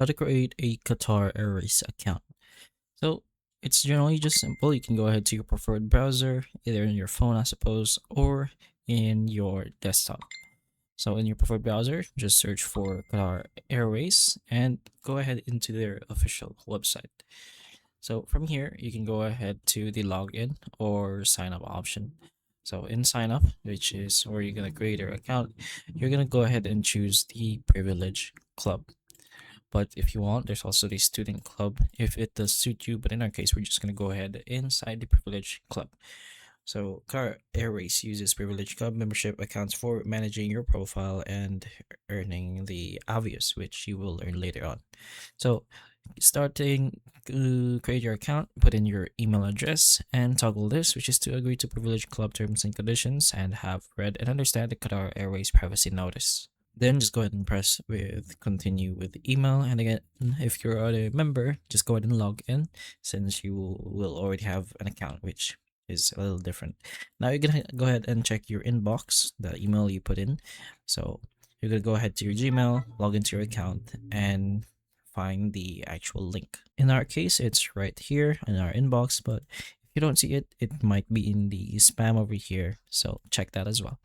how to create a Qatar Airways account. So it's generally just simple. You can go ahead to your preferred browser, either in your phone, I suppose, or in your desktop. So in your preferred browser, just search for Qatar Airways and go ahead into their official website. So from here, you can go ahead to the login or sign up option. So in sign up, which is where you're going to create your account, you're going to go ahead and choose the privilege club. But if you want, there's also the student club if it does suit you. But in our case, we're just going to go ahead inside the privilege club. So Qatar Airways uses privilege club membership accounts for managing your profile and earning the obvious, which you will earn later on. So starting create your account, put in your email address and toggle this, which is to agree to privilege club terms and conditions and have read and understand the Qatar Airways privacy notice. Then just go ahead and press with continue with the email. And again, if you're already a member, just go ahead and log in since you will already have an account, which is a little different. Now you're gonna go ahead and check your inbox, the email you put in. So you're gonna go ahead to your Gmail, log into your account, and find the actual link. In our case, it's right here in our inbox, but if you don't see it, it might be in the spam over here. So check that as well.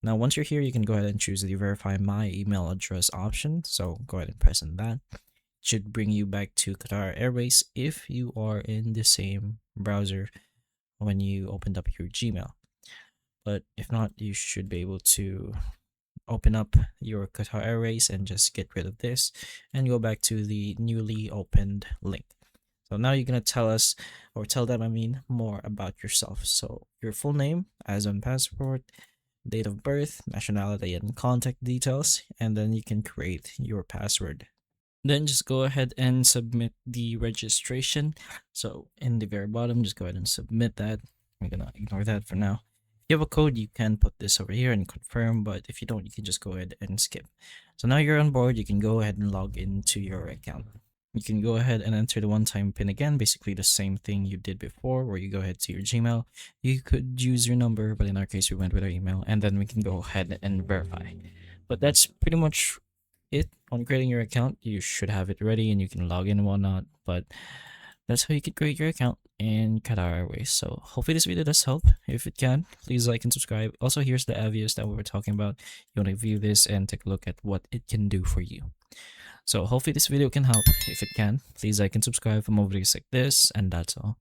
Now, once you're here, you can go ahead and choose the verify my email address option. So go ahead and press on that. It should bring you back to Qatar Airways if you are in the same browser when you opened up your Gmail. But if not, you should be able to open up your Qatar Airways and just get rid of this and go back to the newly opened link. So now you're going to tell us, or tell them, more about yourself. So your full name as on passport, date of birth, nationality, and contact details, and then you can create your password. Then just go ahead and submit the registration. So in the very bottom, just go ahead and submit that. I'm gonna ignore that for now. If you have a code, you can put this over here and confirm, but if you don't, you can just go ahead and skip. So now you're on board, you can go ahead and log into your account. You can go ahead and enter the one-time PIN again, basically the same thing you did before, where you go ahead to your Gmail. You could use your number, but in our case, we went with our email, and then we can go ahead and verify. But that's pretty much it on creating your account. You should have it ready and you can log in and whatnot, but that's how you can create your account in Qatar Airways. So hopefully this video does help. If it can, please like and subscribe. Also, here's the obvious that we were talking about. You want to view this and take a look at what it can do for you. So hopefully this video can help. If it can, please like and subscribe for more videos like this, and that's all.